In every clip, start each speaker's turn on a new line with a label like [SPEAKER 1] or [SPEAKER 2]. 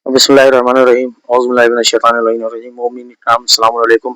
[SPEAKER 1] बिस्मिल्लाहिर्रहमानिर्रहीम औज़ुबिल्लाहि मोमिन इकराम अस्सलाम वालेकुम।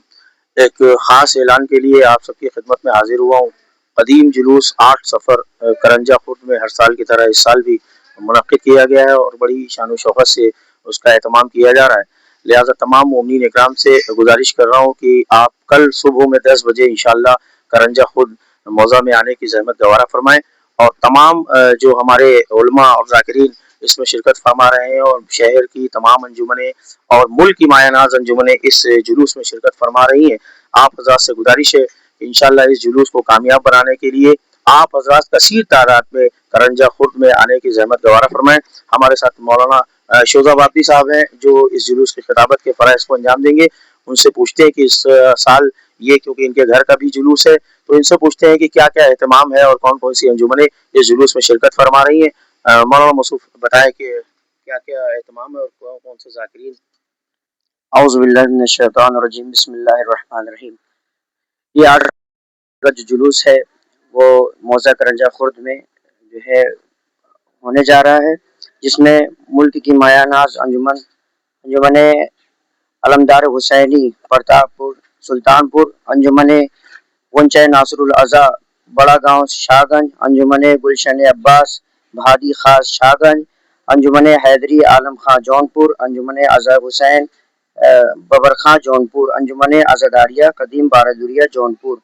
[SPEAKER 1] एक ख़ास ऐलान के लिए आप सबकी खिदमत में हाजिर हुआ हूँ। कदीम जुलूस 8 सफ़र करंजा खुर्द में हर साल की तरह इस साल भी मुनक्किद किया गया है और बड़ी शान शौकत से उसका एहतमाम किया जा रहा है। लिहाजा तमाम मोमिन इकराम से गुजारिश कर रहा हूँ कि आप कल सुबह में 10 बजे इंशाअल्लाह करंजा खुर्द मौज़ा में आने की ज़हमत गवारा फरमाएं और तमाम जो हमारे उलमा और ज़ाकिरीन इसमें शिरकत फरमा रहे हैं और शहर की तमाम अंजुमनें और मुल्क की मायानाज अंजुमनें इस जुलूस में शिरकत फरमा रही हैं। आप हजरात से गुजारिश है कि इंशाअल्लाह इस जुलूस को कामयाब बनाने के लिए आप हजरात कसीर तादाद में करंजा खुर्द में आने की जहमत गवारा फरमाएं। हमारे साथ मौलाना शोजाबादी साहब हैं जो इस जुलूस की खिताबत के फ़राइज़ को अंजाम देंगे। उनसे पूछते हैं कि इस साल ये क्योंकि इनके घर का भी जुलूस है तो इनसे पूछते हैं कि क्या क्या एहतमाम है और कौन कौन सी अंजुमनें इस जुलूस में शिरकत फरमा रही हैं। मौलाना मसूफ बताएं कि क्या क्या एहतमाम है और कौन कौन से ज़ाकिरीन।
[SPEAKER 2] औज़ुबिल्लाहि मिनश्शैतानिर्रजीम बिस्मिल्लाहिर्रहमानिर्रहीम। ये आज का जो जुलूस है वो मौज़ा करंजा खुर्द में जो है होने जा रहा है, जिसमें मुल्क की मायानाज अंजुमन अलमदार हुसैनी प्रतापपुर सुल्तानपुर, अंजुमन गुंचा नासरुल अज़ा बड़ा गांव शाहगंज, अंजुमन गुलशन अब्बास भादी खास शाहगंज, अंजुमन हैदरी आलम खां जौनपुर, अंजुमन अज़हर हुसैन बबर खां जौनपुर, अंजुमन अज़ादारिया कदीम बारदुरिया जौनपुर।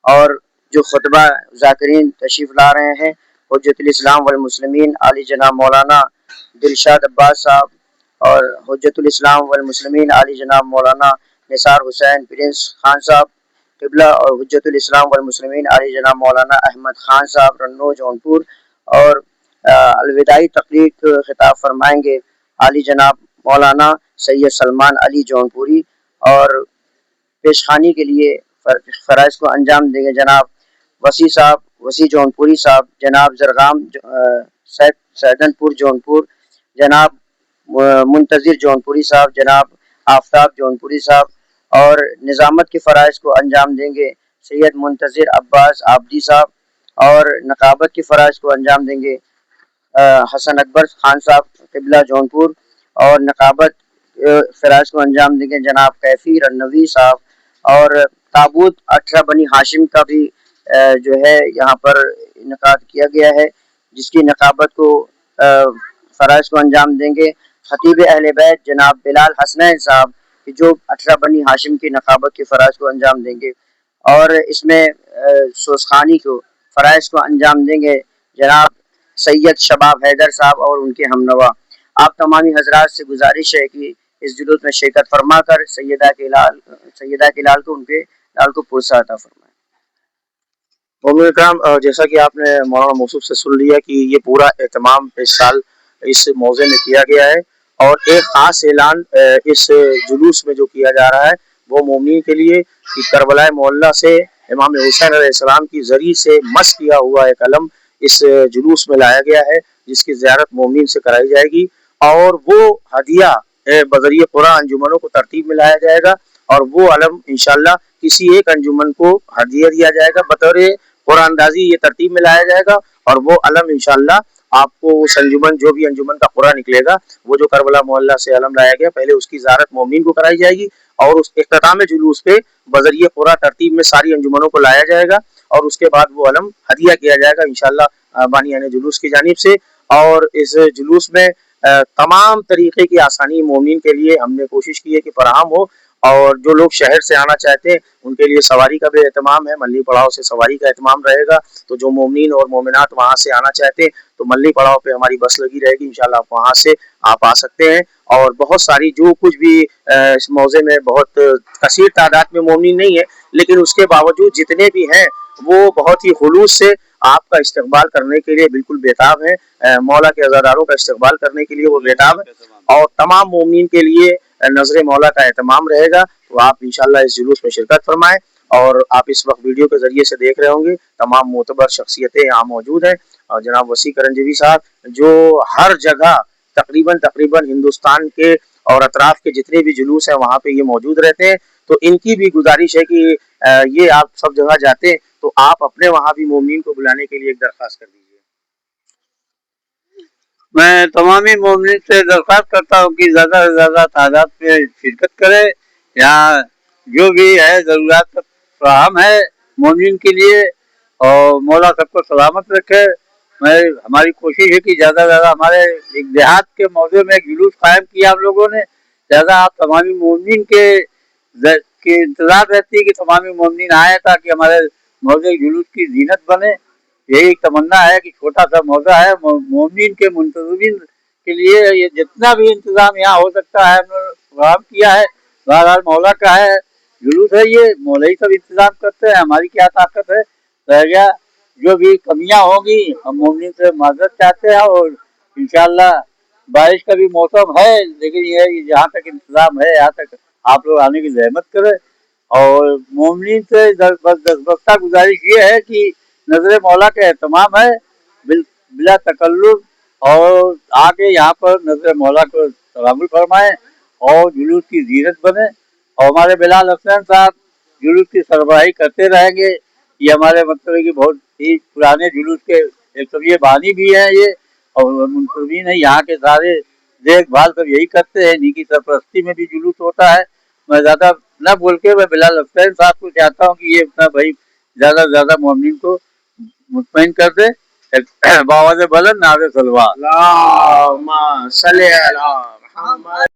[SPEAKER 2] और जो खुतबा ज़ाकिरीन तशरीफ़ ला रहे हैं हुज्जतुल इस्लाम वल मुस्लिमीन आली जनाब मौलाना दिलशाद अब्बास साहब और हुज्जतुल इस्लाम वल मुस्लिमीन आली जनाब मौलाना निसार हुसैन प्रिंस खान साहब क़िबला और हुज्जतुल इस्लाम वल मुस्लिमीन आली जनाब मौलाना अहमद खान साहब रन्नो जौनपुर। और अलविदाई तकरीर खिताब फरमाएंगे आली जनाब मौलाना सैयद सलमान अली जौनपुरी और पेशखानी के लिए फ़राइज़ को अंजाम देंगे जनाब वसी साहब वसी जौनपुरी साहब, जनाब ज़रगाम सैदनपुर जौनपुर, जनाब मुंतज़िर जौनपुरी साहब, जनाब आफ्ताब जौनपुरी साहब। और निज़ामत के फ़राइज़ को अंजाम देंगे सैयद मुंतज़िर अब्बास आबदी साहब और नकाबत के फ़राइज़ को अंजाम देंगे हसन अकबर खान साहब क़िबला जौनपुर और नकाबत फ़राइज़ को अंजाम देंगे जनाब कैफ़ी रन्नवी साहब। और ताबूत 18 बनी हाशिम का भी जो है यहाँ पर इनकाद किया गया है, जिसकी नकाबत को फ़राइज़ को अंजाम देंगे खतीब अहले बैत जनाब बिलाल हसनैन साहब जो 18 बनी हाशिम की नकाबत के फ़राइज़ को अंजाम देंगे। और इसमें सोसखानी को फ़राइज़ को अंजाम देंगे जनाब सैयद शबाब हैदर साहब और उनके हमनवा। आप तमामी हजरात से गुजारिश है कि इस जुलूस में शिरकत फरमा कर सैयदा के लाल को उनके लाल को पुरसा अता फरमाएं।
[SPEAKER 1] मोमिन इकराम जैसा कि आपने मौलाना मौसूफ से सुन लिया कि ये पूरा एहतमाम इस साल इस मौज़े में किया गया है और एक ख़ास ऐलान इस जुलूस में जो किया जा रहा है वो मोमिन के लिए कि करबला मोहल्ला से इमाम हुसैन अलैहिस्सलाम की ज़री से मस किया हुआ एक अलम इस जुलूस में लाया गया है जिसकी ज़ियारत मोमिन से कराई जाएगी और वो हदिया बज़रिए कुरान अंजुमनों को तरतीब में लाया जाएगा और वो अलम इंशाअल्लाह किसी एक अंजुमन को हदिया दिया जाएगा बतौर कुरान अंदाजी ये तरतीब में लाया जाएगा और वो अलम इंशाअल्लाह आपको उस अंजुमन जो भी अंजुमन का कुरान निकलेगा वो जो करबला मोहल्ला से अलम लाया गया पहले उसकी ज़ियारत मोमिन को कराई जाएगी और उस इख्तिताम जुलूस पे बज़रिए कुरान तरतीब में सारी अंजुमनों को लाया जाएगा और उसके बाद वो अलम हदिया किया जाएगा इंशाअल्लाह बानियाने जुलूस की जानिब से। और इस जुलूस में तमाम तरीके की आसानी मोमिन के लिए हमने कोशिश की है कि फराहम हो और जो लोग शहर से आना चाहते हैं उनके लिए सवारी का भी एहतमाम है, मल्ली पड़ाव से सवारी का एहतमाम रहेगा। तो जो मोमिन और मोमिनात वहाँ से आना चाहते हैं तो मल्ली पड़ाव पे हमारी बस लगी रहेगी, इंशाल्लाह आप वहाँ से आप आ सकते हैं। और बहुत सारी जो कुछ भी इस मौज़े में बहुत कसीर तादाद में मोमिन नहीं है लेकिन उसके बावजूद जितने भी हैं वो बहुत ही खुलूस से आपका इस्तकबाल करने के लिए बिल्कुल बेताब है। मौला के अज़ादारों का इस्तकबाल करने के लिए वो बेताब है और तमाम मोमिन के लिए नजर मौला का एहतमाम रहेगा। तो आप इंशाल्लाह इस जुलूस में शिरकत फरमाएं और आप इस वक्त वीडियो के जरिए से देख रहे होंगे तमाम मोतबर शख्सियतें यहाँ मौजूद हैं और जनाब वसी करंजवी साहब जो हर जगह तकरीबन हिंदुस्तान के और अतराफ के जितने भी जुलूस हैं वहाँ पे ये मौजूद रहते हैं। तो इनकी भी गुजारिश है कि ये आप सब जगह जाते हैं तो आप अपने वहाँ भी मोमिन को बुलाने के लिए एक दरख्वास्त कर दीजिए।
[SPEAKER 3] मैं तमामी मोमिन से दरख्वास्त करता हूँ कि ज़्यादा से ज़्यादा तादाद में शिरकत करे। यहाँ जो भी है ज़रूरत फराहम है मोमिन के लिए, और मौला सबको सलामत रखे। हमारी कोशिश है कि ज़्यादा से ज़्यादा हमारे एक देहात के मौजे में एक जुलूस कायम किया हम लोगों ने। ज़्यादा आप तमामी मोमिन के इंतज़ार रहती है कि तमामी मोमिन आए ताकि हमारे मौजे जुलूस की जीनत बने। यही तमन्ना है कि छोटा सा मौका है मोमिन के मुंतज़िरीन के लिए, ये जितना भी इंतजाम यहाँ हो सकता है हमने फराहम किया है। बहरहाल मौला का है जुलूस है, ये मौला ही सब इंतजाम करते हैं, हमारी क्या ताकत है। रह गया जो भी कमियां होंगी हम मोमिन से माजरत चाहते हैं, और इंशाअल्लाह बारिश का भी मौसम है, लेकिन ये जहाँ तक इंतजाम है यहाँ तक आप लोग आने की जहमत करें। और मोमिन से बस दसबख्ता गुजारिश ये है कि नजर मौला का एहतमाम है बिला तकल्लुफ, और आके यहाँ पर नजर मौला को तवामुल फरमाए और जुलूस की जीरत बने। और हमारे बिलाल हसन साहब जुलूस की सरबराही करते रहेंगे। ये हमारे मतलब है कि बहुत ही पुराने जुलूस के एक तो ये बानी भी है ये, और मुंतज़मीन है यहाँ के सारे देखभाल सब यही करते हैं। इन्हीं की सरपरस्ती में भी जुलूस होता है। मैं ज़्यादा न बोल के मैं बिलाल हसन साहब को चाहता हूँ कि ये अपना भाई ज़्यादा से ज़्यादा मोमिन को मुतमईन कर दे। बावाज़ बुलंद नारे सलवात।
[SPEAKER 1] अल्लाहुम्मा सल्ली अला मुहम्मद।